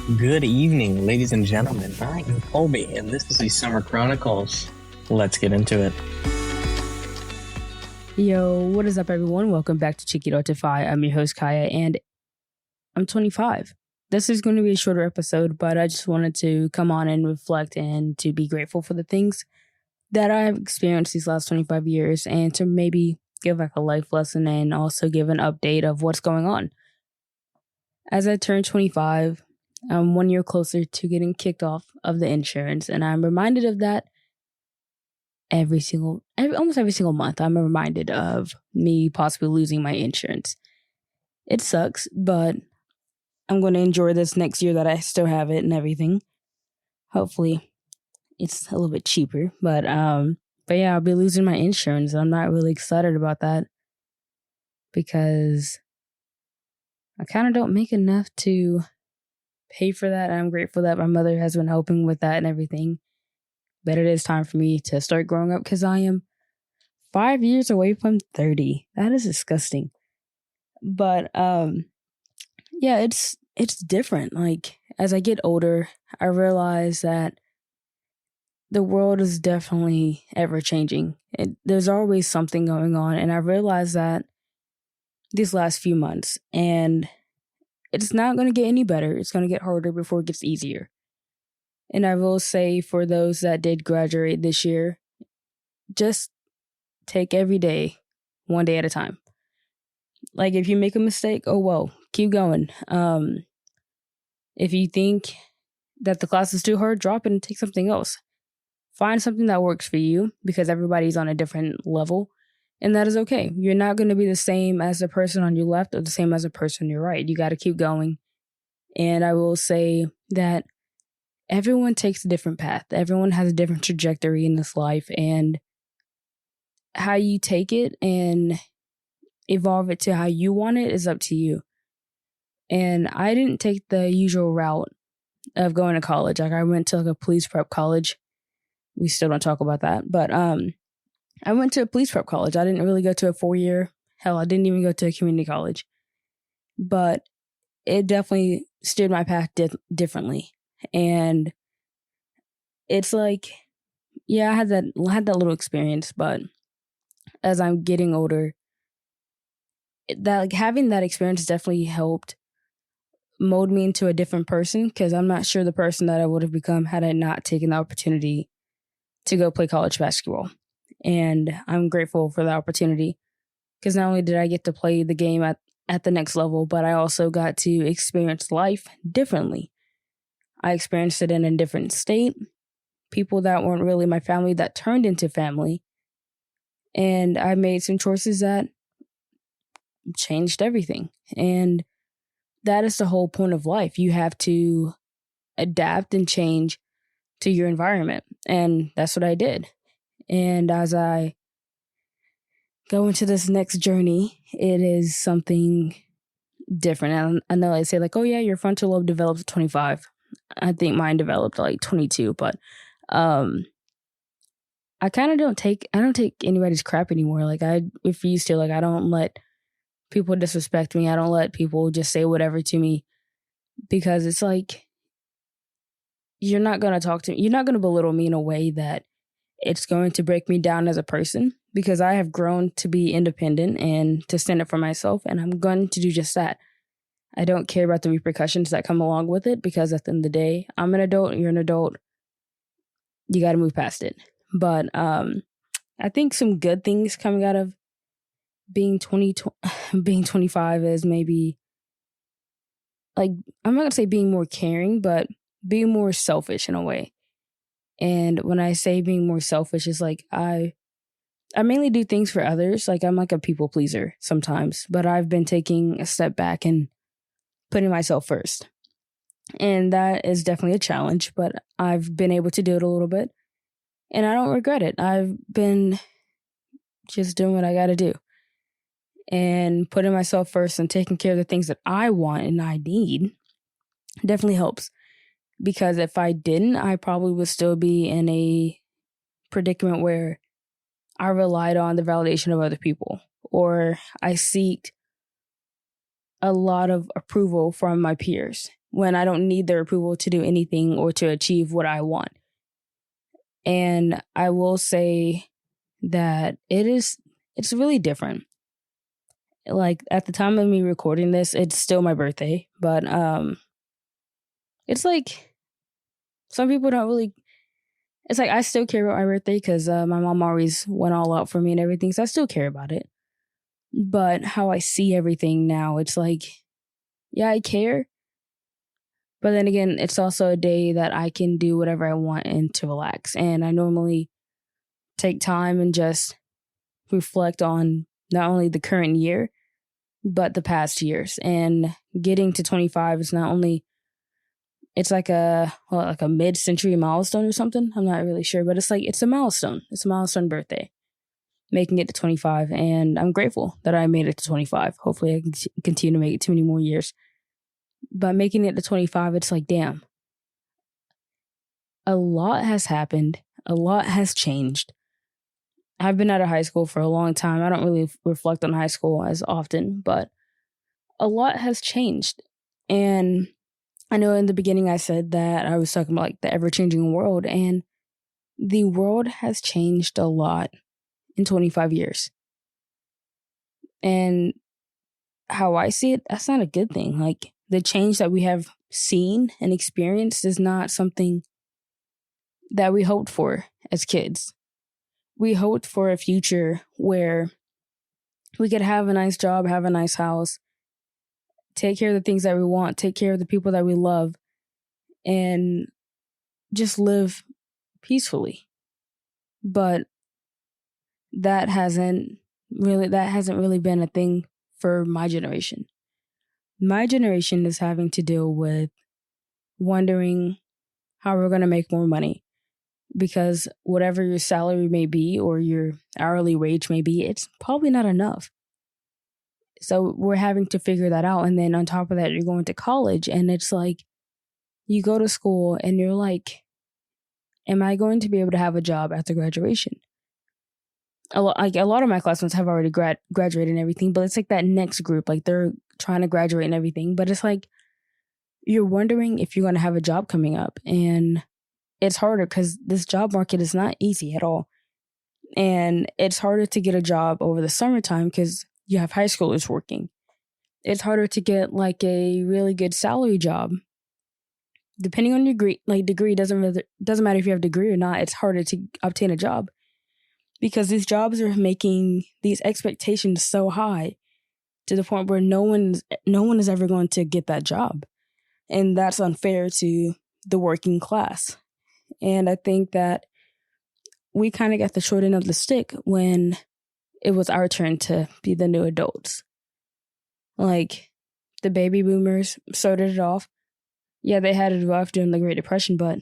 Good evening, ladies and gentlemen. I am Colby, and this is the Summer Chronicles. Let's get into it. Yo, what is up, everyone? Welcome back to Chiquito to Fi. I'm your host, Caiya, and I'm 25. This is going to be a shorter episode, but I just wanted to come on and reflect and to be grateful for the things that I have experienced these last 25 years and to maybe give like a life lesson and also give an update of what's going on. As I turn 25, I'm 1 year closer to getting kicked off of the insurance, and I'm reminded of that almost every single month. I'm reminded of me possibly losing my insurance. It sucks, but I'm going to enjoy this next year that I still have it and everything. Hopefully, it's a little bit cheaper, but yeah, I'll be losing my insurance. I'm not really excited about that because I kind of don't make enough to pay for that. I'm grateful that my mother has been helping with that and everything. But it is time for me to start growing up because I am 5 years away from 30. That is disgusting. But yeah, it's different. Like as I get older, I realize that the world is definitely ever changing. There's always something going on, and I realized that these last few months, and it's not going to get any better. It's going to get harder before it gets easier. And I will say for those that did graduate this year, just take every day, one day at a time. Like if you make a mistake, oh well, keep going. If you think that the class is too hard, drop it and take something else. Find something that works for you because everybody's on a different level. And that is okay. You're not going to be the same as the person on your left or the same as the person on your right. You got to keep going. And I will say that everyone takes a different path. Everyone has a different trajectory in this life. And how you take it and evolve it to how you want it is up to you. And I didn't take the usual route of going to college. Like I went to like a police prep college. We still don't talk about that. But I went to a police prep college. I didn't really go to a 4-year. Hell, I didn't even go to a community college. But it definitely steered my path differently. And it's like, yeah, I had that little experience. But as I'm getting older, that like having that experience definitely helped mold me into a different person because I'm not sure the person that I would have become had I not taken the opportunity to go play college basketball. And I'm grateful for the opportunity because not only did I get to play the game at the next level, but I also got to experience life differently. I experienced it in a different state, people that weren't really my family that turned into family. And I made some choices that changed everything. And that is the whole point of life. You have to adapt and change to your environment. And that's what I did. And as I go into this next journey, it is something different. And I know they say like, oh yeah, your frontal lobe develops at 25. I think mine developed at like 22, but I don't take anybody's crap anymore. Like I refuse to, like I don't let people disrespect me. I don't let people just say whatever to me because it's like, you're not going to belittle me in a way that it's going to break me down as a person because I have grown to be independent and to stand up for myself. And I'm going to do just that. I don't care about the repercussions that come along with it because at the end of the day, I'm an adult, you're an adult. You got to move past it. But I think some good things coming out of being 25 is maybe like, I'm not going to say being more caring, but being more selfish in a way. And when I say being more selfish, it's like I mainly do things for others. Like I'm like a people pleaser sometimes, but I've been taking a step back and putting myself first. And that is definitely a challenge, but I've been able to do it a little bit. And I don't regret it. I've been just doing what I got to do. And putting myself first and taking care of the things that I want and I need definitely helps. Because if I didn't, I probably would still be in a predicament where I relied on the validation of other people, or I seeked a lot of approval from my peers. when I don't need their approval to do anything or to achieve what I want. And I will say that it's really different. Like at the time of me recording this, it's still my birthday, but it's like some people don't really. It's like I still care about my birthday because my mom always went all out for me and everything, so I still care about it. But how I see everything now, it's like, yeah, I care. But then again, it's also a day that I can do whatever I want and to relax. And I normally take time and just reflect on not only the current year, but the past years. And getting to 25 is not only, it's like a mid-century milestone or something. I'm not really sure, but it's a milestone. It's a milestone birthday, making it to 25. And I'm grateful that I made it to 25. Hopefully I can continue to make it too many more years. But making it to 25, it's like, damn, a lot has happened. A lot has changed. I've been out of high school for a long time. I don't really reflect on high school as often, but a lot has changed. And I know in the beginning I said that I was talking about like the ever-changing world, and the world has changed a lot in 25 years. And how I see it, that's not a good thing. Like the change that we have seen and experienced is not something that we hoped for as kids. We hoped for a future where we could have a nice job, have a nice house, take care of the things that we want, take care of the people that we love, and just live peacefully. But that hasn't really been a thing for my generation. My generation is having to deal with wondering how we're going to make more money, because whatever your salary may be or your hourly wage may be, it's probably not enough. So we're having to figure that out. And then on top of that, you're going to college, and it's like you go to school and you're like, am I going to be able to have a job after graduation? A lot of my classmates have already graduated and everything, but it's like that next group, like they're trying to graduate and everything. But it's like you're wondering if you're going to have a job coming up. And it's harder because this job market is not easy at all. And it's harder to get a job over the summertime because you have high schoolers working. It's harder to get like a really good salary job. Depending on your degree doesn't matter if you have a degree or not. It's harder to obtain a job because these jobs are making these expectations so high to the point where no one is ever going to get that job. And that's unfair to the working class. And I think that we kind of got the short end of the stick when it was our turn to be the new adults. Like, the baby boomers started it off. Yeah, they had it rough during the Great Depression, during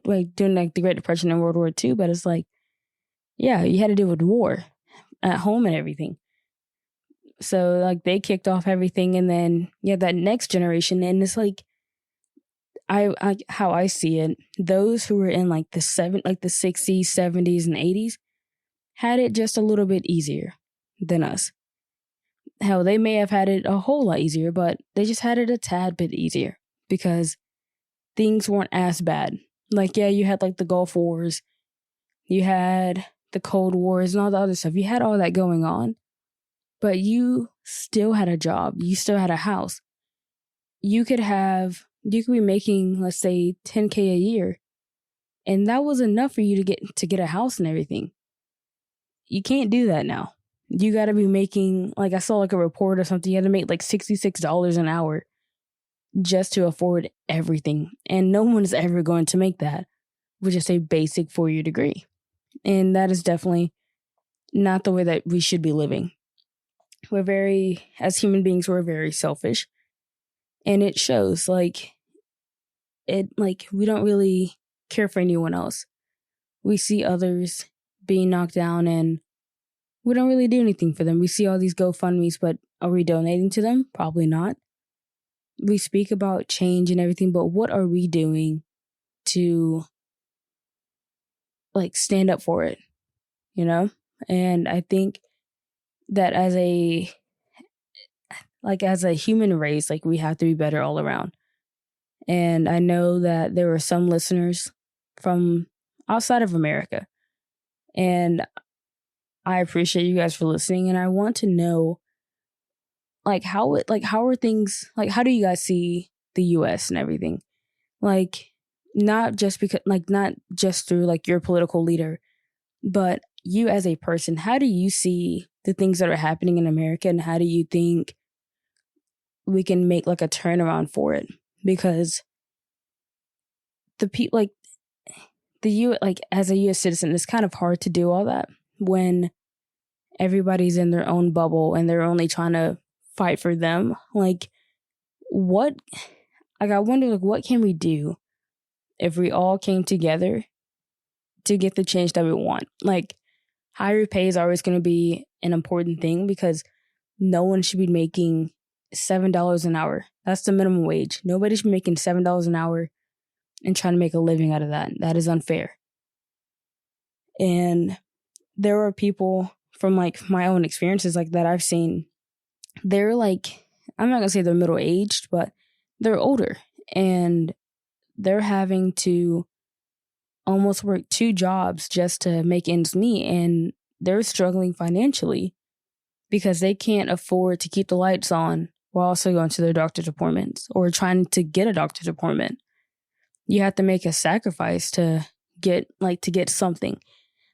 like the Great Depression and World War II, but it's like, yeah, you had to deal with war at home and everything. So like they kicked off everything, and then that next generation, and it's like how I see it, those who were in like the 60s, 70s, and 80s had it just a little bit easier than us. Hell, they may have had it a whole lot easier, but they just had it a tad bit easier because things weren't as bad. Like, yeah, you had like the Gulf Wars, you had the Cold Wars and all the other stuff. You had all that going on, but you still had a job. You still had a house. You could be making, let's say, $10K a year, and that was enough for you to get a house and everything. You can't do that now. You got to be making, like I saw like a report or something, you had to make like $66 an hour just to afford everything. And no one is ever going to make that with just a basic 4-year degree. And that is definitely not the way that we should be living. As human beings, we're very selfish. And it shows, we don't really care for anyone else. We see others being knocked down and we don't really do anything for them. We see all these GoFundMes, but are we donating to them? Probably not. We speak about change and everything, but what are we doing to stand up for it? And I think that as a human race, we have to be better all around. And I know that there are some listeners from outside of America. And I appreciate you guys for listening. And I want to know, how are things, how do you guys see the US and everything? Not just because, not just through your political leader, but you as a person. How do you see the things that are happening in America, and how do you think we can make a turnaround for it? Because the people, as a US citizen, it's kind of hard to do all that when everybody's in their own bubble and they're only trying to fight for them. What, I wonder, what can we do if we all came together to get the change that we want? Higher pay is always going to be an important thing, because no one should be making $7 an hour. That's the minimum wage. Nobody should be making $7 an hour and trying to make a living out of that. That is unfair. And there are people from my own experiences that I've seen. They're I'm not gonna say they're middle aged, but they're older, and they're having to almost work 2 jobs just to make ends meet, and they're struggling financially because they can't afford to keep the lights on while also going to their doctor's appointments or trying to get a doctor's appointment. You have to make a sacrifice to get something.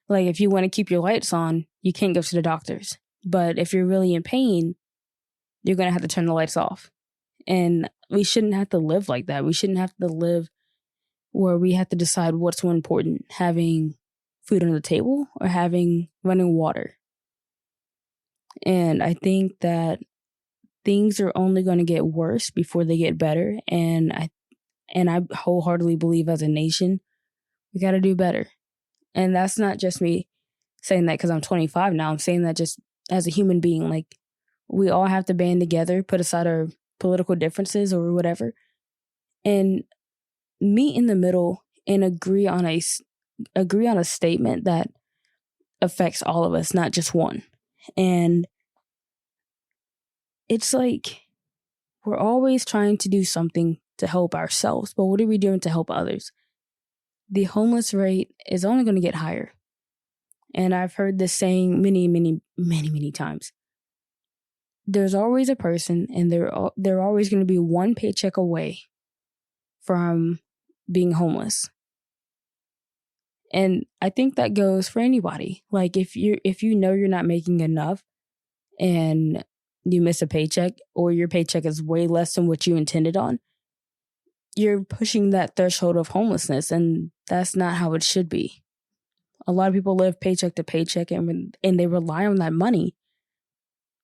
If you want to keep your lights on, you can't go to the doctor's. But if you're really in pain, you're going to have to turn the lights off. And we shouldn't have to live like that. We shouldn't have to live where we have to decide what's more important, having food on the table or having running water. And I think that things are only going to get worse before they get better. And I wholeheartedly believe, as a nation, we got to do better. And that's not just me saying that because I'm 25 now. I'm saying that just as a human being. We all have to band together, put aside our political differences or whatever, and meet in the middle and agree on a statement that affects all of us, not just one. And it's we're always trying to do something to help ourselves, but what are we doing to help others? The homeless rate is only going to get higher. And I've heard this saying many, many, many, many times. There's always a person, and they're always going to be one paycheck away from being homeless. And I think that goes for anybody. If you know you're not making enough and you miss a paycheck, or your paycheck is way less than what you intended on, you're pushing that threshold of homelessness, and that's not how it should be. A lot of people live paycheck to paycheck, and they rely on that money.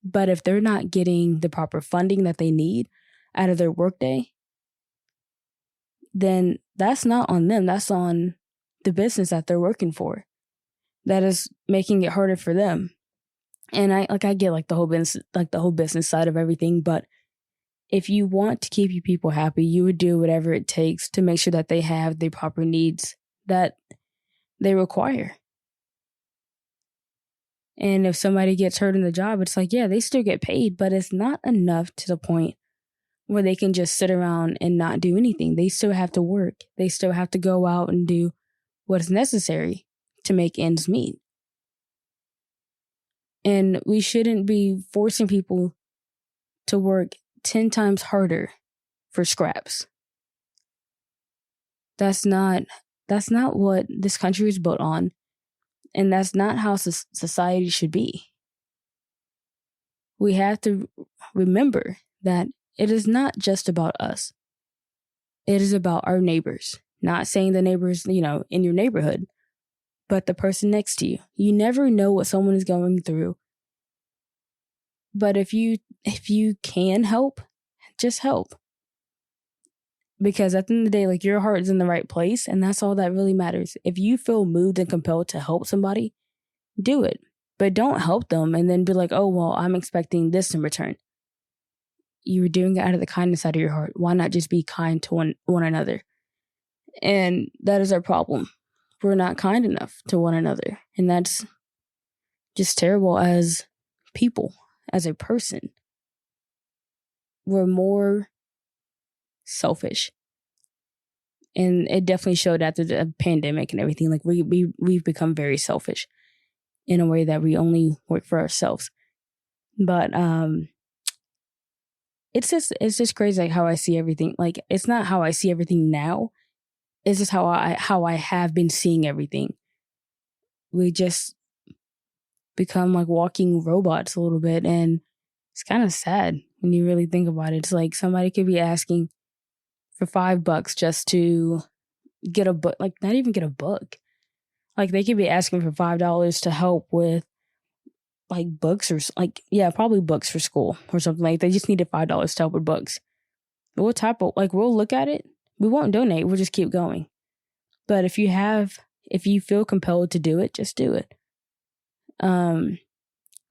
But if they're not getting the proper funding that they need out of their workday, then that's not on them. That's on the business that they're working for. That is making it harder for them. And I get the whole business side of everything, but if you want to keep your people happy, you would do whatever it takes to make sure that they have the proper needs that they require. And if somebody gets hurt in the job, it's they still get paid, but it's not enough to the point where they can just sit around and not do anything. They still have to work. They still have to go out and do what is necessary to make ends meet. And we shouldn't be forcing people to work 10 times harder for scraps. That's not what this country is built on. And that's not how society should be. We have to remember that it is not just about us. It is about our neighbors. Not saying the neighbors, in your neighborhood, but the person next to you. You never know what someone is going through. But if you can help, just help. Because at the end of the day, your heart is in the right place, and that's all that really matters. If you feel moved and compelled to help somebody, do it. But don't help them and then be oh, well, I'm expecting this in return. You were doing it out of the kindness out of your heart. Why not just be kind to one another? And that is our problem. We're not kind enough to one another. And that's just terrible as people, as a person. We're more selfish. And it definitely showed after the pandemic and everything. Like we've become very selfish in a way that we only work for ourselves. But it's just crazy, like how I see everything. Like it's not how I see everything now. It's just how I have been seeing everything. We just become like walking robots a little bit, and it's kind of sad when you really think about it. It's like somebody could be asking for $5 just to get a book, like not even get a book. Like they could be asking for $5 to help with like books or like, yeah, probably books for school or something. Like they just needed $5 to help with books. But what type of, like, we'll look at it. We won't donate. We'll just keep going. But if you feel compelled to do it, just do it.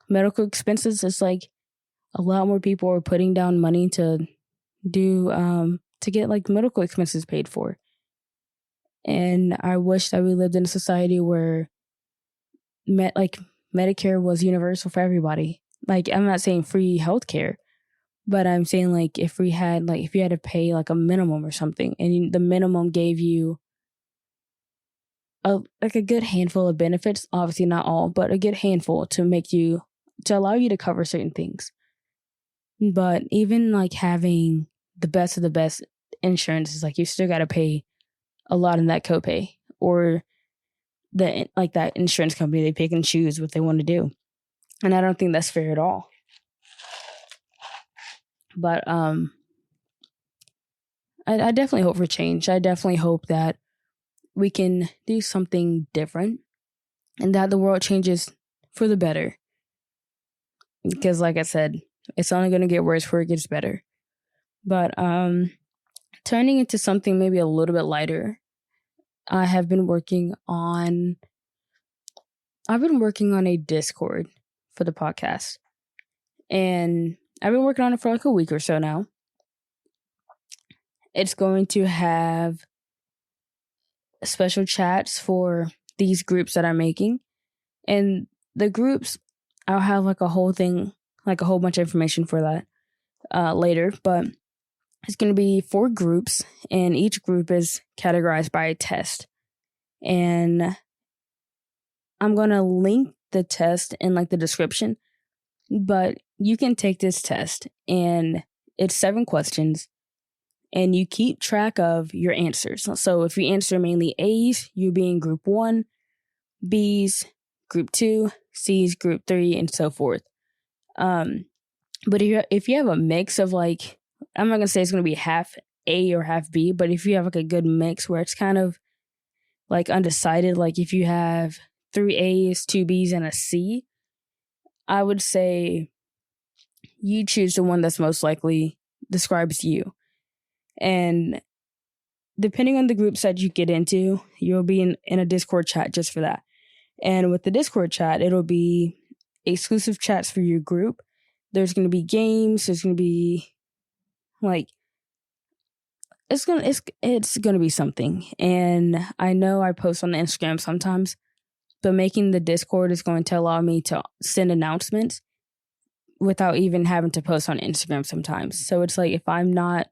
Medical expenses, it's like a lot more people are putting down money to do, to get like medical expenses paid for. And I wish that we lived in a society where Medicare was universal for everybody. Like, I'm not saying free healthcare, but I'm saying like if you had to pay like a minimum or something, and the minimum gave you a good handful of benefits, obviously not all, but a good handful to allow you to cover certain things. But even like having the best of the best insurance is like you still got to pay a lot in that copay, or that insurance company, they pick and choose what they want to do. And I don't think that's fair at all. But I definitely hope for change. I definitely hope that we can do something different and that the world changes for the better. Because like I said, it's only going to get worse before it gets better. But turning into something maybe a little bit lighter, I have been working on a Discord for the podcast. And I've been working on it for like a week or so now. It's going to have special chats for these groups that I'm making. And the groups, I'll have like a whole thing, like a whole bunch of information for that later. But it's going to be 4 groups, and each group is categorized by a test. And I'm going to link the test in like the description. But you can take this test, and it's 7 questions, and you keep track of your answers. So if you answer mainly A's, you'll be in group 1, B's, group 2, C's, group 3, and so forth. But if you have a mix of like, I'm not going to say it's going to be half A or half B, but if you have like a good mix where it's kind of like undecided, like if you have 3 A's, 2 B's, and a C, I would say you choose the one that's most likely describes you. And depending on the groups that you get into, you'll be in a Discord chat just for that. And with the Discord chat, it'll be exclusive chats for your group. There's going to be games. There's going to be like, it's going to be something. And I know I post on the Instagram sometimes, but making the Discord is going to allow me to send announcements without even having to post on Instagram sometimes. So it's like if I'm not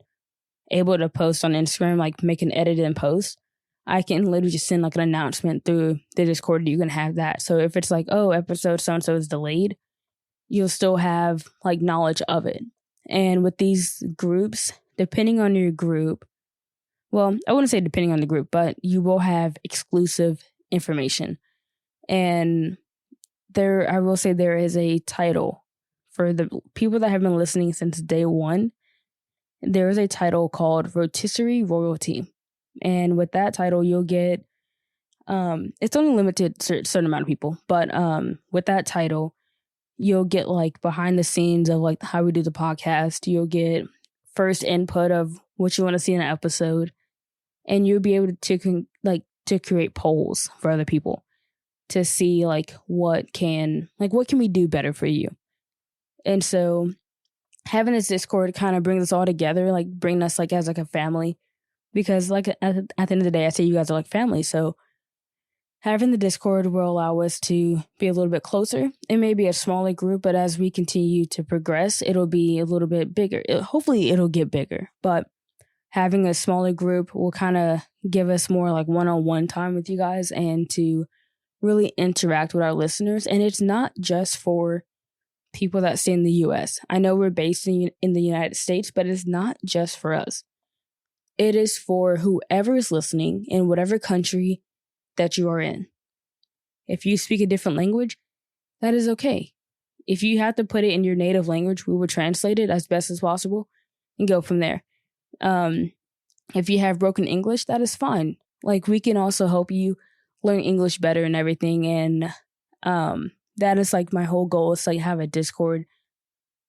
able to post on Instagram, like make an edit and post, I can literally just send like an announcement through the Discord. You can have that. So if it's like, oh, episode so-and-so is delayed, you'll still have like knowledge of it. And with these groups, depending on your group, well, I wouldn't say depending on the group, but you will have exclusive information. And I will say there is a title for the people that have been listening since day one. There is a title called Rotisserie Royalty. And with that title, you'll get, it's only limited to a certain amount of people, but with that title, you'll get like behind the scenes of like how we do the podcast. You'll get first input of what you want to see in an episode, and you'll be able to create polls for other people to see like what can we do better for you. And so having this Discord kind of brings us all together, like bring us like as like a family, because like at the end of the day, I say you guys are like family. So having the Discord will allow us to be a little bit closer. It may be a smaller group, but as we continue to progress, it'll be a little bit bigger. Hopefully it'll get bigger. But having a smaller group will kind of give us more like one-on-one time with you guys and to really interact with our listeners. And it's not just for people that stay in the US. I know we're based in the United States, but it's not just for us. It is for whoever is listening in whatever country that you are in. If you speak a different language, that is okay. If you have to put it in your native language, we will translate it as best as possible and go from there. If you have broken English, that is fine. Like, we can also help you learn English better and everything. And that is like my whole goal, is like have a Discord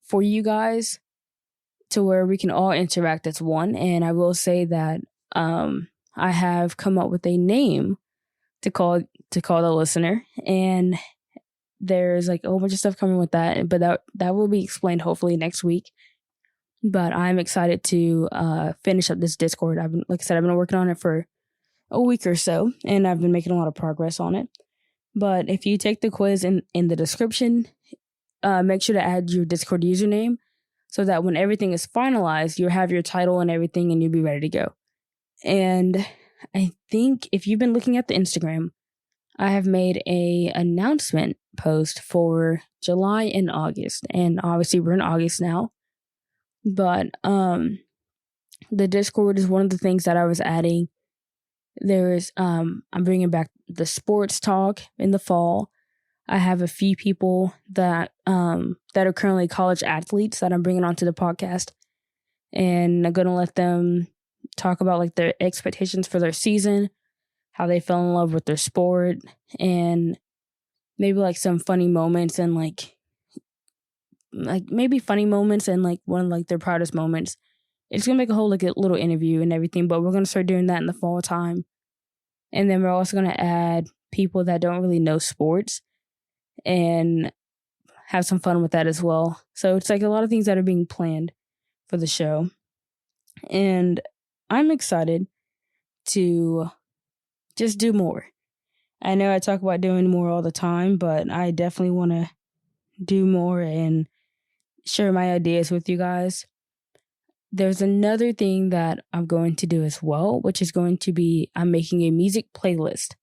for you guys to where we can all interact as one. And I will say that I have come up with a name to call the listener, and there's like a whole bunch of stuff coming with that, but that will be explained hopefully next week. But I'm excited to finish up this Discord. Like I said, I've been working on it for a week or so, and I've been making a lot of progress on it. But if you take the quiz in the description, make sure to add your Discord username so that when everything is finalized, you'll have your title and everything, and you'll be ready to go. And I think if you've been looking at the Instagram, I have made a announcement post for July and August. And obviously we're in August now. But the Discord is one of the things that I was adding. There's I'm bringing back the sports talk in the fall. I have a few people that are currently college athletes that I'm bringing onto the podcast, and I'm gonna let them talk about like their expectations for their season, how they fell in love with their sport, and maybe like some funny moments, and like maybe funny moments and like one of like their proudest moments. It's gonna make a whole like a little interview and everything, but we're gonna start doing that in the fall time. And then we're also gonna add people that don't really know sports and have some fun with that as well. So it's like a lot of things that are being planned for the show. And I'm excited to just do more. I know I talk about doing more all the time, but I definitely want to do more and share my ideas with you guys. There's another thing that I'm going to do as well, which is going to be I'm making a music playlist.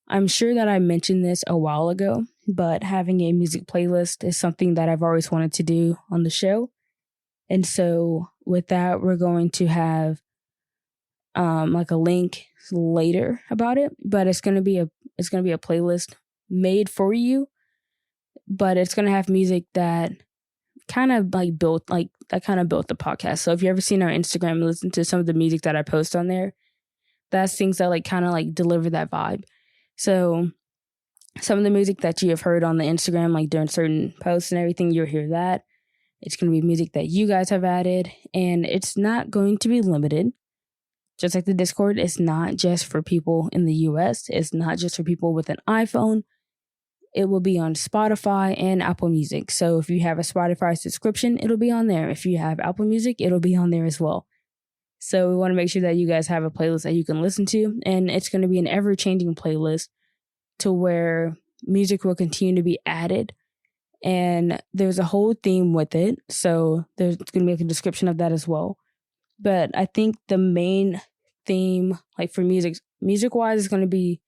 I'm sure that I mentioned this a while ago, but having a music playlist is something that I've always wanted to do on the show. And so with that, we're going to have like a link later about it, but it's going to be a playlist made for you, but it's going to have music that kind of built the podcast. So if you ever seen our Instagram and listen to some of the music that I post on there, that's things that like kind of like deliver that vibe. So some of the music that you have heard on the Instagram, like during certain posts and everything, you'll hear that. It's going to be music that you guys have added, and it's not going to be limited. Just like the Discord, it's not just for people in the US. It's not just for people with an iPhone. It will be on Spotify and Apple Music. So if you have a Spotify subscription, it'll be on there. If you have Apple Music, it'll be on there as well. So we want to make sure that you guys have a playlist that you can listen to. And it's going to be an ever-changing playlist to where music will continue to be added. And there's a whole theme with it. So there's going to be like a description of that as well. But I think the main theme, like for music-wise, is going to be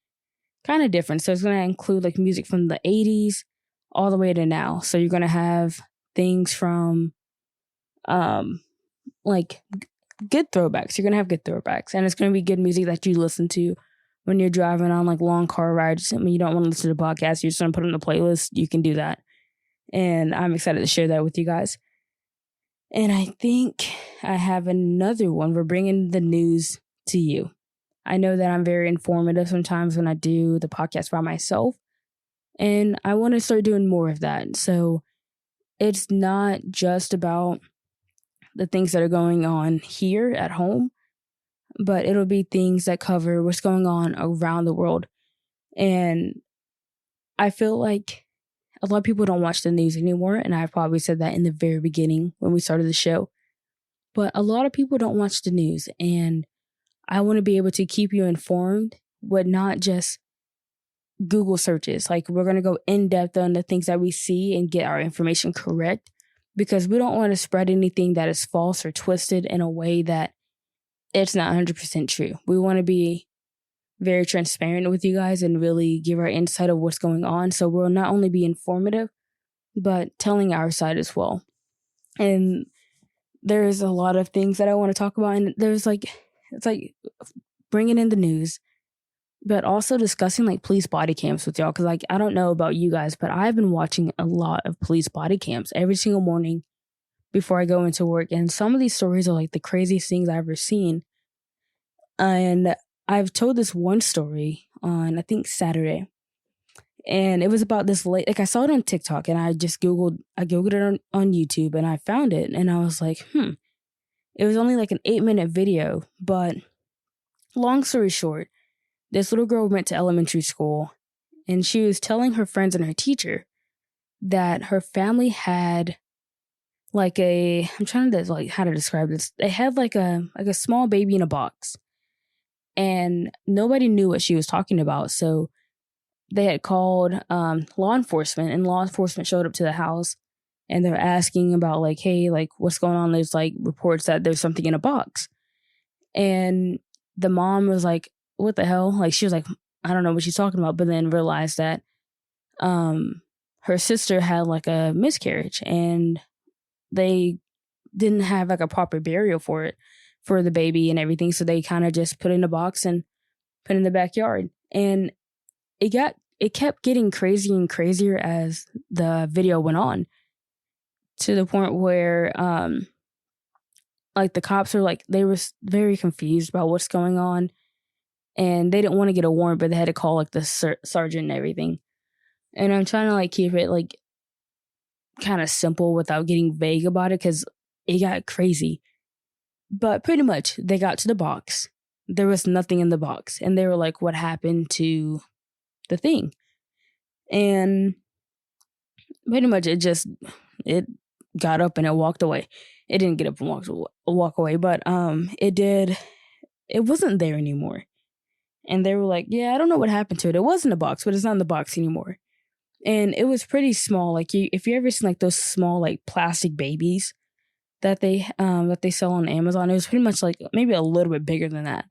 kind of different. So it's going to include like music from the 80s all the way to now. So you're going to have things from like good throwbacks. You're going to have good throwbacks. And it's going to be good music that you listen to when you're driving on like long car rides. I mean, you don't want to listen to the podcast. You're just going to put it in the playlist. You can do that. And I'm excited to share that with you guys. And I think I have another one. We're bringing the news to you. I know that I'm very informative sometimes when I do the podcast by myself, and I want to start doing more of that. So it's not just about the things that are going on here at home, but it'll be things that cover what's going on around the world. And I feel like a lot of people don't watch the news anymore, and I probably said that in the very beginning when we started the show. But a lot of people don't watch the news, and I want to be able to keep you informed with not just Google searches. Like, we're going to go in depth on the things that we see and get our information correct, because we don't want to spread anything that is false or twisted in a way that it's not 100% true. We want to be very transparent with you guys and really give our insight of what's going on. So we'll not only be informative, but telling our side as well. And there's a lot of things that I want to talk about. And there's like, it's like bringing in the news, but also discussing like police body cams with y'all. Cause like, I don't know about you guys, but I've been watching a lot of police body cams every single morning before I go into work. And some of these stories are like the craziest things I've ever seen. And I've told this one story on, I think, Saturday. And it was about this late, like I saw it on TikTok and I Googled it on YouTube and I found it. And I was like, it was only like an 8-minute video. But long story short, this little girl went to elementary school and she was telling her friends and her teacher that her family had like I'm trying to like how to describe this. They had like a small baby in a box. And nobody knew what she was talking about. So they had called law enforcement, and law enforcement showed up to the house and they're asking about like, hey, like what's going on? There's like reports that there's something in a box. And the mom was like, what the hell? Like she was like, I don't know what she's talking about, but then realized that her sister had like a miscarriage and they didn't have like a proper burial for the baby and everything. So they kind of just put it in a box and put it in the backyard. And it kept getting crazier and crazier as the video went on, to the point where like the cops were like, they were very confused about what's going on, and they didn't want to get a warrant, but they had to call like the sergeant and everything. And I'm trying to like keep it like kind of simple without getting vague about it, because it got crazy. But pretty much they got to the box. There was nothing in the box. And they were like, what happened to the thing? And pretty much it got up and it walked away. It didn't get up and walk away, but it wasn't there anymore. And they were like, yeah, I don't know what happened to it. It was in the box, but it's not in the box anymore. And it was pretty small. Like if you ever seen like those small like plastic babies that they sell on Amazon, it was pretty much like maybe a little bit bigger than that.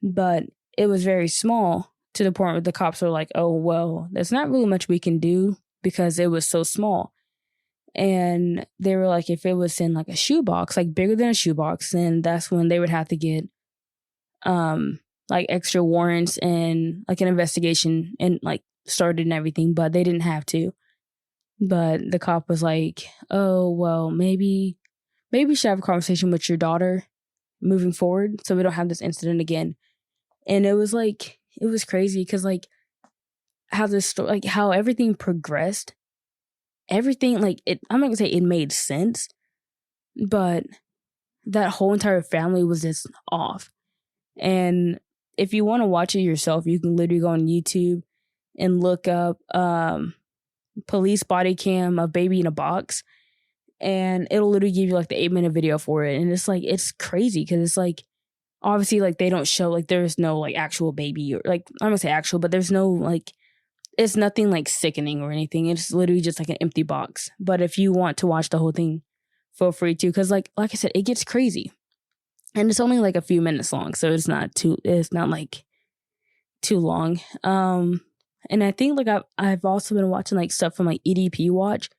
But it was very small, to the point where the cops were like, oh, well, there's not really much we can do because it was so small. And they were like, if it was in like a shoebox, like bigger than a shoebox, then that's when they would have to get like extra warrants and like an investigation and like started and everything, but they didn't have to. But the cop was like, oh, well, maybe you should have a conversation with your daughter moving forward so we don't have this incident again. And it was like, it was crazy because like how this story, like how everything progressed, everything like I'm not gonna say it made sense, but that whole entire family was just off. And if you want to watch it yourself, you can literally go on YouTube and look up police body cam of baby in a box, and it'll literally give you like the 8-minute video for it. And it's like, it's crazy because it's like, obviously like they don't show like there's no like actual baby, or like I'm gonna say actual, but there's no like, it's nothing like sickening or anything. It's literally just like an empty box. But if you want to watch the whole thing, feel free to, because like I said, it gets crazy. And it's only like a few minutes long, so it's not like too long. And I think like I've also been watching like stuff from like EDP Watch.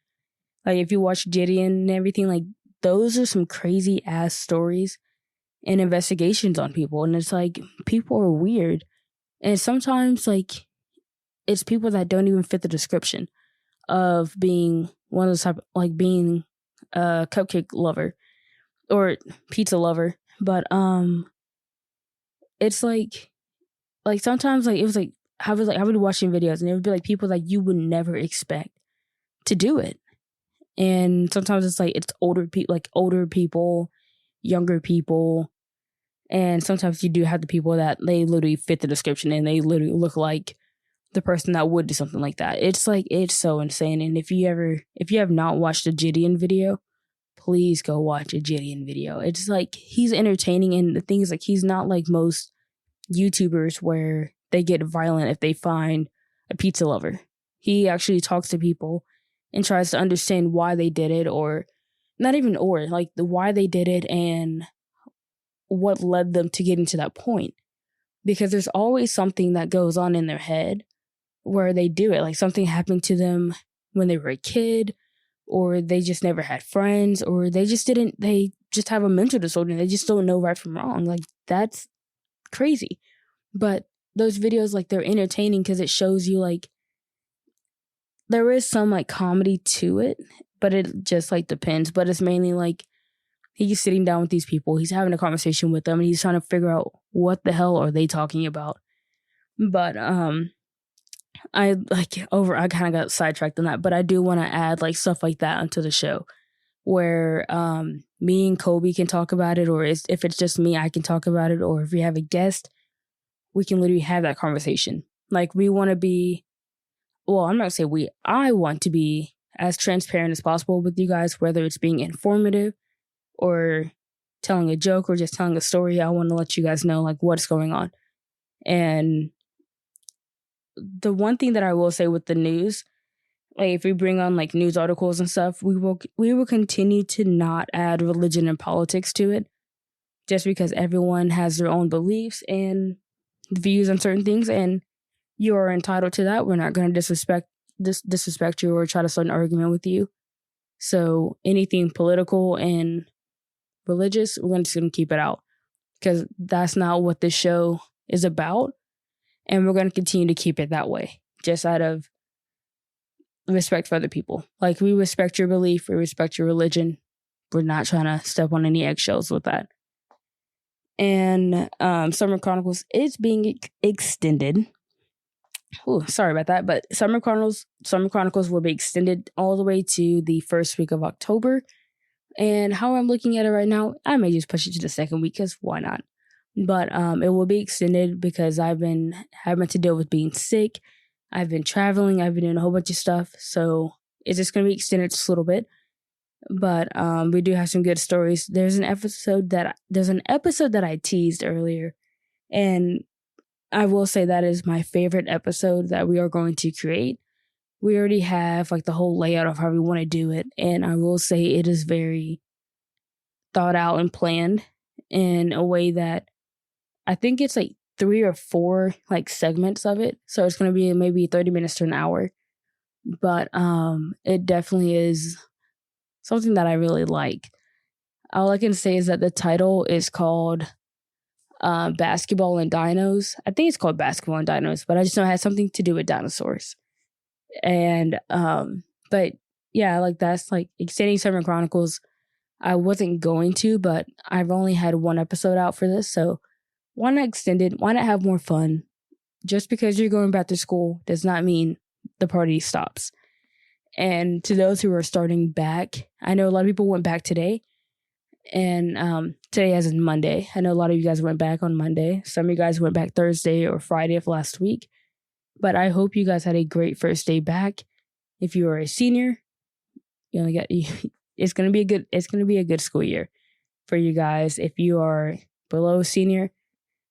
Like if you watch Gideon and everything, like those are some crazy ass stories and investigations on people. And it's like, people are weird. And sometimes like it's people that don't even fit the description of being one of those type, like being a cupcake lover or pizza lover. But it's like sometimes like it was like I would be watching videos and it would be like people that you would never expect to do it. And sometimes it's like it's older people, younger people, and sometimes you do have the people that they literally fit the description and they literally look like the person that would do something like that. It's like, it's so insane. And if you have not watched a Gideon video, please go watch a Gideon video. It's like, he's entertaining, and the thing is like, he's not like most YouTubers where they get violent if they find a pizza lover. He actually talks to people and tries to understand why they did it, or not even, or like the why they did it and what led them to getting to that point. Because there's always something that goes on in their head where they do it. Like something happened to them when they were a kid, or they just never had friends, or they just have a mental disorder and they just don't know right from wrong. Like, that's crazy. But those videos, like, they're entertaining because it shows you, like, there is some, like, comedy to it, but it just, like, depends. But it's mainly, like, he's sitting down with these people, he's having a conversation with them, and he's trying to figure out what the hell are they talking about. But, I kind of got sidetracked on that, but I do want to add, like, stuff like that onto the show where me and Kobe can talk about it, or if it's just me, I can talk about it, or if we have a guest, we can literally have that conversation. Like, we want to be, well, I'm not going to say we, I want to be as transparent as possible with you guys, whether it's being informative or telling a joke or just telling a story. I want to let you guys know, like, what's going on. And the one thing that I will say with the news, like, if we bring on, like, news articles and stuff, we will continue to not add religion and politics to it, just because everyone has their own beliefs and views on certain things, and you are entitled to that. We're not going to disrespect you or try to start an argument with you. So anything political and religious, we're just going to keep it out, because that's not what this show is about. And we're going to continue to keep it that way, just out of respect for other people. Like, we respect your belief, we respect your religion. We're not trying to step on any eggshells with that. And Summer Chronicles is being extended. Oh, sorry about that. But Summer Chronicles will be extended all the way to the first week of October. And how I'm looking at it right now, I may just push it to the second week, because why not? But it will be extended because I've been having to deal with being sick. I've been traveling. I've been doing a whole bunch of stuff. So it's just going to be extended just a little bit. But we do have some good stories. There's an episode that I teased earlier. And I will say that is my favorite episode that we are going to create. We already have, like, the whole layout of how we want to do it. And I will say it is very thought out and planned in a way that I think it's like 3 or 4, like, segments of it. So it's going to be maybe 30 minutes to an hour. But it definitely is something that I really like. All I can say is that the title is called Basketball and Dinos. I think it's called Basketball and Dinos, but I just know it has something to do with dinosaurs. And but yeah, like, that's, like, extending Summer Chronicles. I wasn't going to, but I've only had 1 episode out for this, so why not extend it? Why not have more fun? Just because you're going back to school does not mean the party stops. And to those who are starting back, I know a lot of people went back today, and today as in Monday. I know a lot of you guys went back on Monday. Some of you guys went back Thursday or Friday of last week. But I hope you guys had a great first day back. If you are a senior, it's gonna be a good school year for you guys. If you are below senior,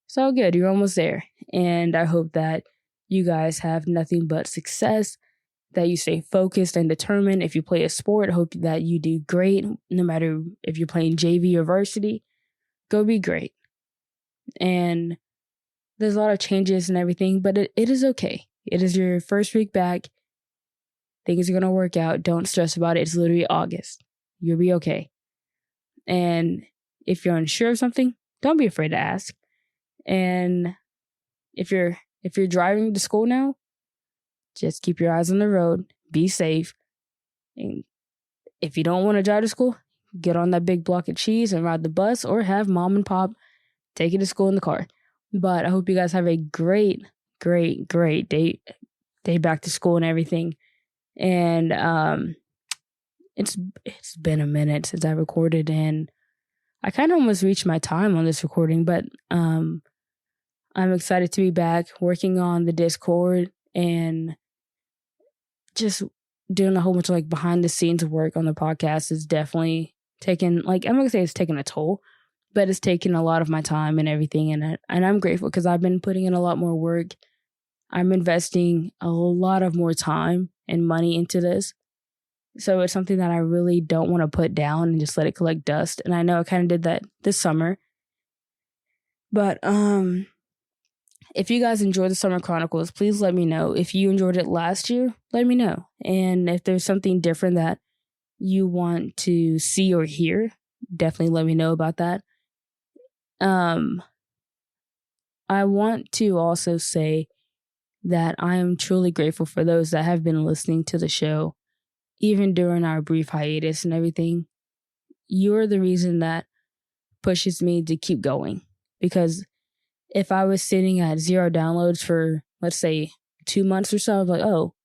it's all good. You're almost there. And I hope that you guys have nothing but success, that you stay focused and determined. If you play a sport, I hope that you do great. No matter if you're playing JV or varsity, go be great. And there's a lot of changes and everything, but it is okay. It is your first week back. Things are going to work out. Don't stress about it. It's literally August. You'll be okay. And if you're unsure of something, don't be afraid to ask. And if you're driving to school now, just keep your eyes on the road. Be safe. And if you don't want to drive to school, get on that big block of cheese and ride the bus, or have mom and pop take you to school in the car. But I hope you guys have a great, great, great day back to school and everything. And it's been a minute since I recorded, and I kind of almost reached my time on this recording, but I'm excited to be back working on the Discord and just doing a whole bunch of, like, behind the scenes work on the podcast. Is definitely taking, like, I'm not gonna say it's taking a toll, but it's taken a lot of my time and everything. And I'm grateful, because I've been putting in a lot more work. I'm investing a lot of more time and money into this. So it's something that I really don't want to put down and just let it collect dust. And I know I kind of did that this summer. But if you guys enjoyed the Summer Chronicles, please let me know. If you enjoyed it last year, let me know. And if there's something different that you want to see or hear, definitely let me know about that. I want to also say that I am truly grateful for those that have been listening to the show, even during our brief hiatus and everything. You're the reason that pushes me to keep going. Because if I was sitting at 0 downloads for, let's say, 2 months or so, I'd be like, oh,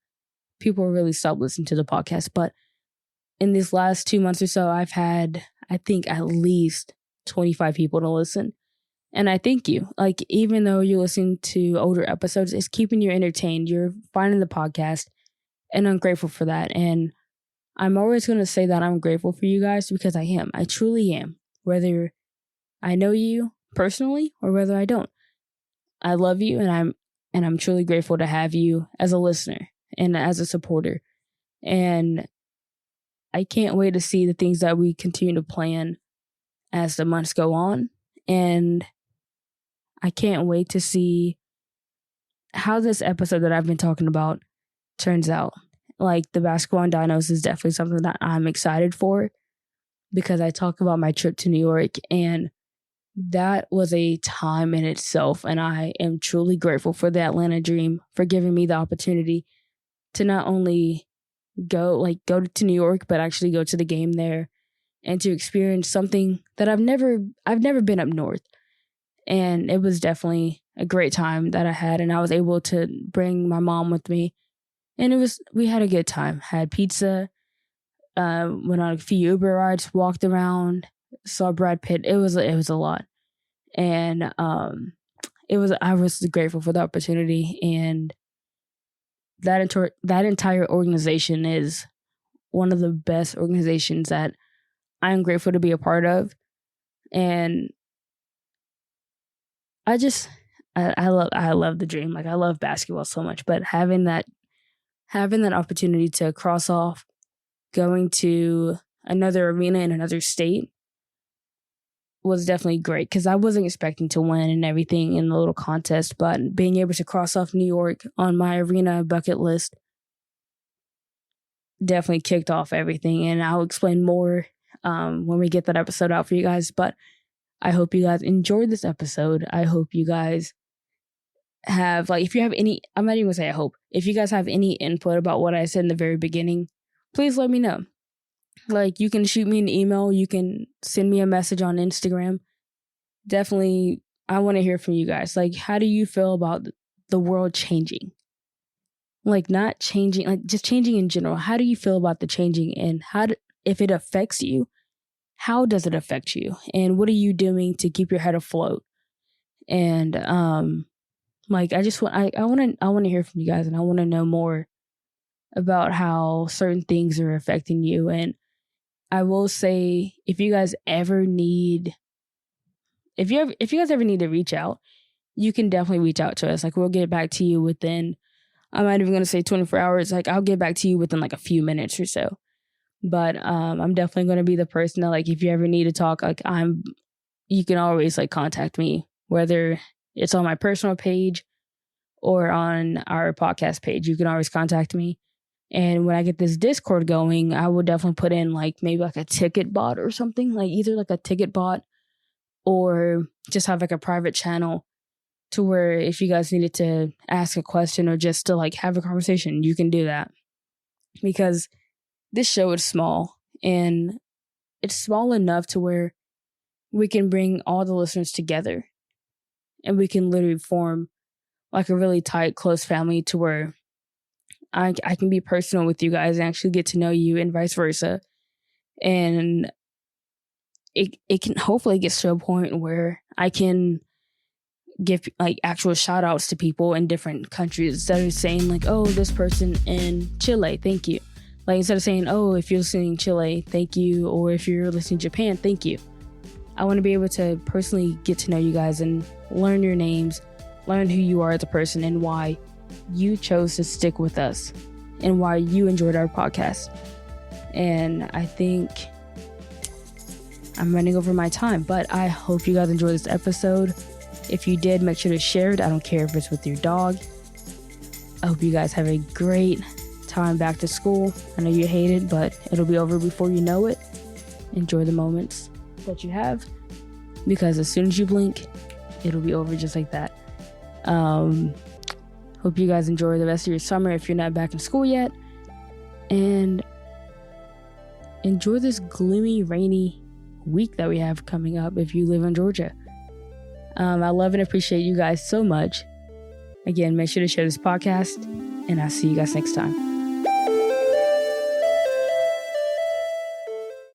people really stopped listening to the podcast. But in these last 2 months or so, I've had, I think, at least 25 people to listen. And I thank you. Like, even though you're listening to older episodes, it's keeping you entertained. You're finding the podcast. And I'm grateful for that. And I'm always going to say that I'm grateful for you guys because I am. I truly am. Whether I know you personally or whether I don't. I love you, and I'm truly grateful to have you as a listener and as a supporter. And I can't wait to see the things that we continue to plan as the months go on. And I can't wait to see how this episode that I've been talking about turns out. Like, the basketball and dinos is definitely something that I'm excited for because I talk about my trip to New York, and that was a time in itself, and I am truly grateful for the Atlanta Dream for giving me the opportunity to not only go to New York, but actually go to the game there and to experience something that I've never been up north. And it was definitely a great time that I had, and I was able to bring my mom with me, and we had a good time. Had pizza, went on a few Uber rides, walked around, saw Brad Pitt. It was a lot. And I was grateful for the opportunity, and that entire organization is one of the best organizations that I'm grateful to be a part of. And I love the Dream. Like, I love basketball so much, but having that opportunity to cross off going to another arena in another state was definitely great because I wasn't expecting to win and everything in the little contest, but being able to cross off New York on my arena bucket list definitely kicked off everything. And I'll explain more when we get that episode out for you guys. But I hope you guys enjoyed this episode. I hope you guys have, if you have any, I'm not even gonna say I hope. If you guys have any input about what I said in the very beginning, please let me know. You can shoot me an email. You can send me a message on Instagram. Definitely, I want to hear from you guys. How do you feel about the world changing? Not changing, just changing in general. How do you feel about the changing, and if it affects you, how does it affect you? And what are you doing to keep your head afloat? And I want to hear from you guys, and I want to know more about how certain things are affecting you. And I will say, if you guys ever need to reach out, you can definitely reach out to us. We'll get back to you within, I'm not even going to say 24 hours. I'll get back to you within a few minutes or so. But I'm definitely going to be the person that, if you ever need to talk, you can always contact me, whether it's on my personal page or on our podcast page. You can always contact me. And when I get this Discord going, I will definitely put in maybe a ticket bot or something, either a ticket bot or just have a private channel to where if you guys needed to ask a question or just to have a conversation, you can do that. Because this show is small, and it's small enough to where we can bring all the listeners together, and we can literally form a really tight, close family to where I can be personal with you guys and actually get to know you, and vice versa. And it can hopefully get to a point where I can give actual shout outs to people in different countries instead of saying oh, this person in Chile, thank you. Instead of saying, oh, if you're listening in Chile, thank you, or if you're listening in Japan, thank you. I want to be able to personally get to know you guys and learn your names, learn who you are as a person, and why you chose to stick with us and why you enjoyed our podcast. And I think I'm running over my time, but I hope you guys enjoy this episode. If you did, make sure to share it. I don't care if it's with your dog. I hope you guys have a great time back to school. I know you hate it, but it'll be over before you know it. Enjoy the moments that you have, because as soon as you blink, it'll be over just like that. Hope you guys enjoy the rest of your summer if you're not back in school yet. And enjoy this gloomy, rainy week that we have coming up if you live in Georgia. I love and appreciate you guys so much. Again, make sure to share this podcast, and I'll see you guys next time.